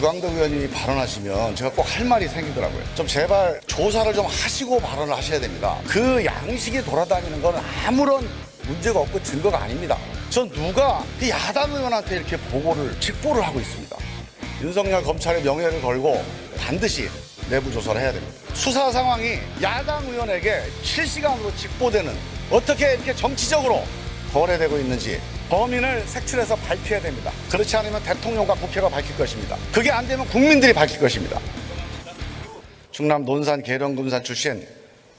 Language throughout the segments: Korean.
주광덕 의원님이 발언하시면 제가 꼭 할 말이 생기더라고요. 좀 제발 조사를 좀 하시고 발언을 하셔야 됩니다. 그 양식이 돌아다니는 건 아무런 문제가 없고 증거가 아닙니다. 전 누가 야당 의원한테 이렇게 직보를 하고 있습니다. 윤석열 검찰의 명예를 걸고 반드시 내부 조사를 해야 됩니다. 수사 상황이 야당 의원에게 실시간으로 직보되는, 어떻게 이렇게 정치적으로 거래되고 있는지 범인을 색출해서 밝혀야 됩니다. 그렇지 않으면 대통령과 국회가 밝힐 것입니다. 그게 안 되면 국민들이 밝힐 것입니다. 충남 논산 계령군산 출신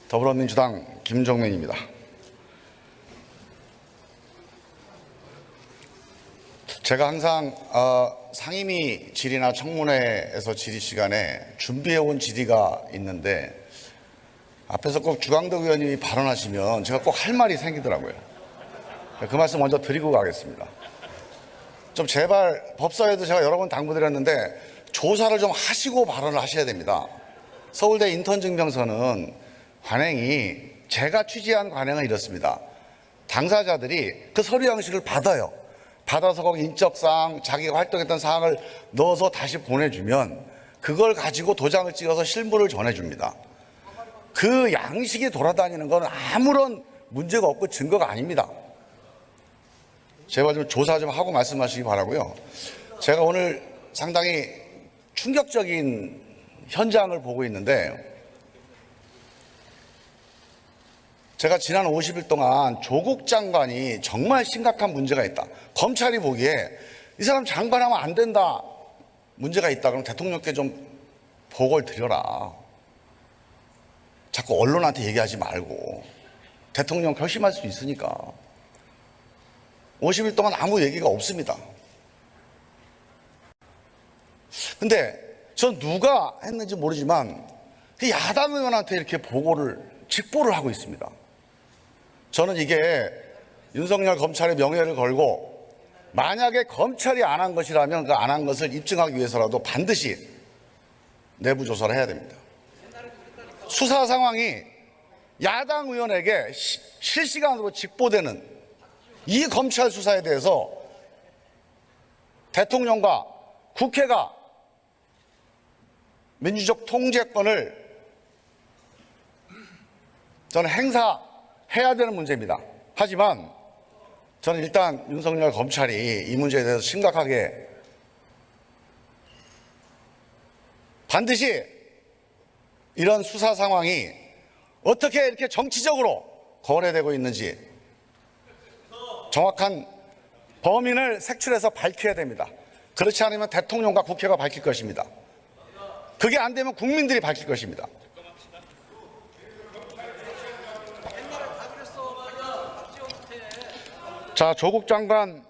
더불어민주당 김종민입니다. 제가 항상 상임위 질의나 청문회에서 질의 시간에 준비해온 질의가 있는데 앞에서 꼭 주광덕 의원님이 발언하시면 제가 꼭 할 말이 생기더라고요. 그 말씀 먼저 드리고 가겠습니다. 좀 제발 법사위에도 제가 여러 번 당부드렸는데 조사를 좀 하시고 발언을 하셔야 됩니다. 서울대 인턴증명서는 관행이, 제가 취재한 관행은 이렇습니다. 당사자들이 그 서류 양식을 받아요. 받아서 거기 인적사항, 자기가 활동했던 사항을 넣어서 다시 보내주면 그걸 가지고 도장을 찍어서 실무를 전해줍니다. 그 양식이 돌아다니는 건 아무런 문제가 없고 증거가 아닙니다. 제발 좀 조사 좀 하고 말씀하시기 바라고요. 제가 오늘 상당히 충격적인 현장을 보고 있는데, 제가 지난 50일 동안 조국 장관이 정말 심각한 문제가 있다, 검찰이 보기에 이 사람 장관하면 안 된다, 문제가 있다, 그럼 대통령께 좀 보고를 드려라. 자꾸 언론한테 얘기하지 말고. 대통령 결심할 수 있으니까. 50일 동안 아무 얘기가 없습니다. 근데 전 누가 했는지 모르지만 야당 의원한테 이렇게 직보를 하고 있습니다. 저는 이게 윤석열 검찰의 명예를 걸고, 만약에 검찰이 안 한 것이라면 그 안 한 것을 입증하기 위해서라도 반드시 내부 조사를 해야 됩니다. 수사 상황이 야당 의원에게 실시간으로 직보되는 이 검찰 수사에 대해서 대통령과 국회가 민주적 통제권을 저는 행사해야 되는 문제입니다. 하지만 저는 일단 윤석열 검찰이 이 문제에 대해서 심각하게 반드시 이런 수사 상황이 어떻게 이렇게 정치적으로 거래되고 있는지 정확한 범인을 색출해서 밝혀야 됩니다. 그렇지 않으면 대통령과 국회가 밝힐 것입니다. 그게 안 되면 국민들이 밝힐 것입니다. 자, 조국 장관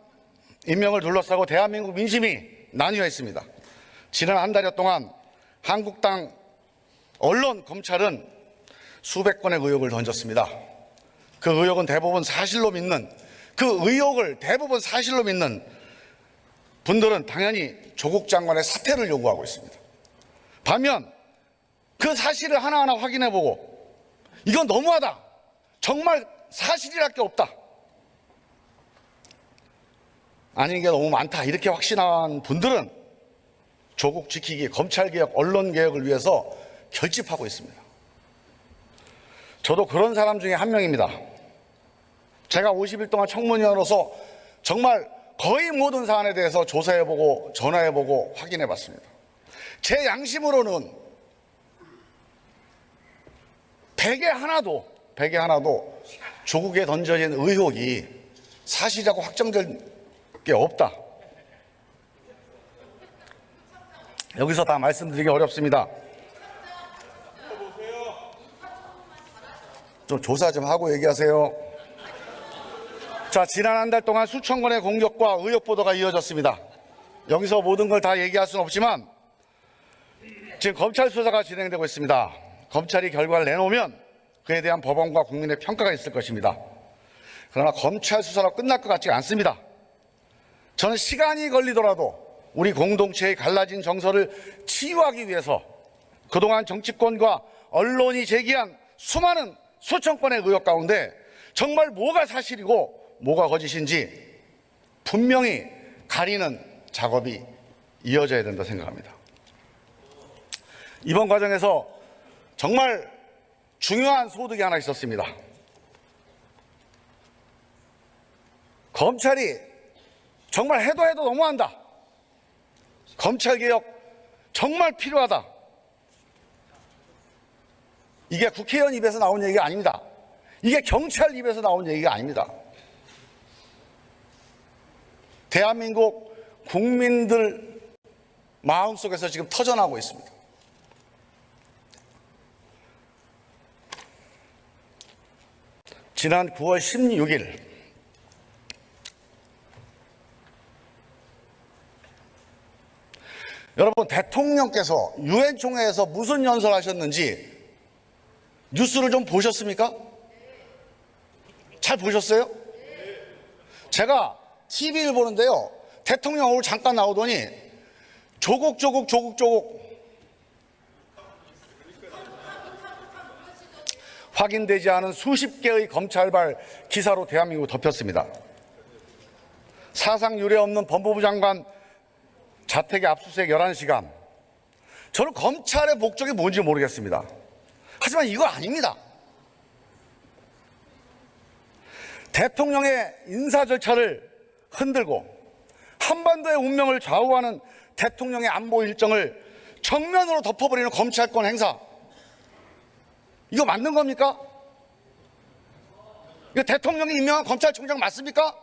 임명을 둘러싸고 대한민국 민심이 나뉘어 있습니다. 지난 한 달여 동안 한국당 언론, 검찰은 수백 건의 의혹을 던졌습니다. 그 의혹은 대부분 사실로 믿는, 대부분 사실로 믿는 분들은 당연히 조국 장관의 사퇴를 요구하고 있습니다. 반면 그 사실을 하나하나 확인해보고 이건 너무하다, 정말 사실이랄 게 없다, 아닌 게 너무 많다, 이렇게 확신한 분들은 조국 지키기, 검찰개혁, 언론개혁을 위해서 결집하고 있습니다. 저도 그런 사람 중에 한 명입니다. 제가 50일 동안 청문위원으로서 정말 거의 모든 사안에 대해서 조사해보고 전화해보고 확인해봤습니다. 제 양심으로는 100에 하나도 조국에 던져진 의혹이 사실이라고 확정될 게 없다. 여기서 다 말씀드리기 어렵습니다. 좀 조사 좀 하고 얘기하세요. 자, 지난 한 달 동안 수천 건의 공격과 의혹 보도가 이어졌습니다. 여기서 모든 걸 다 얘기할 수는 없지만 지금 검찰 수사가 진행되고 있습니다. 검찰이 결과를 내놓으면 그에 대한 법원과 국민의 평가가 있을 것입니다. 그러나 검찰 수사로 끝날 것 같지 않습니다. 저는 시간이 걸리더라도 우리 공동체의 갈라진 정서를 치유하기 위해서 그동안 정치권과 언론이 제기한 수천 건의 의혹 가운데 정말 뭐가 사실이고 뭐가 거짓인지 분명히 가리는 작업이 이어져야 된다 생각합니다. 이번 과정에서 정말 중요한 소득이 하나 있었습니다. 검찰이 정말 해도 너무한다. 검찰개혁 정말 필요하다. 이게 국회의원 입에서 나온 얘기가 아닙니다. 이게 경찰 입에서 나온 얘기가 아닙니다. 대한민국 국민들 마음속에서 지금 터져나오고 있습니다. 지난 9월 16일 여러분, 대통령께서 유엔 총회에서 무슨 연설하셨는지 뉴스를 좀 보셨습니까? 잘 보셨어요? 제가 TV를 보는데요, 대통령 얼굴 잠깐 나오더니 조국 확인되지 않은 수십 개의 검찰발 기사로 대한민국을 덮였습니다. 사상 유례 없는 법무부 장관 자택의 압수수색 11시간. 저는 검찰의 목적이 뭔지 모르겠습니다. 하지만 이거 아닙니다. 대통령의 인사 절차를 흔들고 한반도의 운명을 좌우하는 대통령의 안보 일정을 정면으로 덮어버리는 검찰권 행사. 이거 맞는 겁니까? 이거 대통령이 임명한 검찰총장 맞습니까?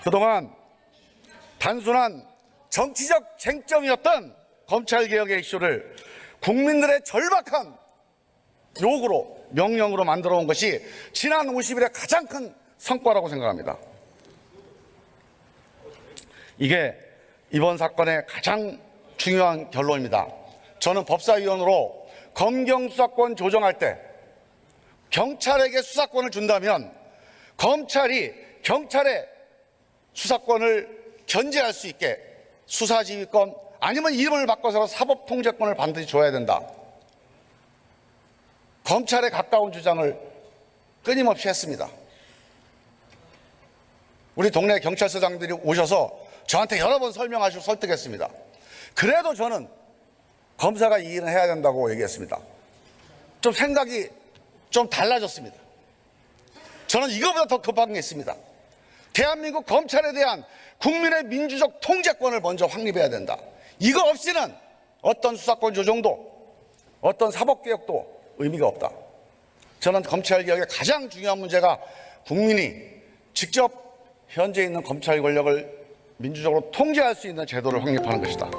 그동안 단순한 정치적 쟁점이었던 검찰개혁의 이슈를 국민들의 절박한 요구로, 명령으로 만들어 온 것이 지난 50일의 가장 큰 성과라고 생각합니다. 이게 이번 사건의 가장 중요한 결론입니다. 저는 법사위원으로 검경수사권 조정할 때 경찰에게 수사권을 준다면 검찰이 경찰의 수사권을 견제할 수 있게 수사지휘권 아니면 이름을 바꿔서 사법통제권을 반드시 줘야 된다. 검찰에 가까운 주장을 끊임없이 했습니다. 우리 동네 경찰서장들이 오셔서 저한테 여러 번 설명하시고 설득했습니다. 그래도 저는 검사가 이 일은 해야 된다고 얘기했습니다. 좀 생각이 좀 달라졌습니다. 저는 이거보다 더 급한 게 있습니다. 대한민국 검찰에 대한 국민의 민주적 통제권을 먼저 확립해야 된다. 이거 없이는 어떤 수사권 조정도 어떤 사법개혁도 의미가 없다. 저는 검찰개혁의 가장 중요한 문제가 국민이 직접 현재 있는 검찰 권력을 민주적으로 통제할 수 있는 제도를 확립하는 것이다.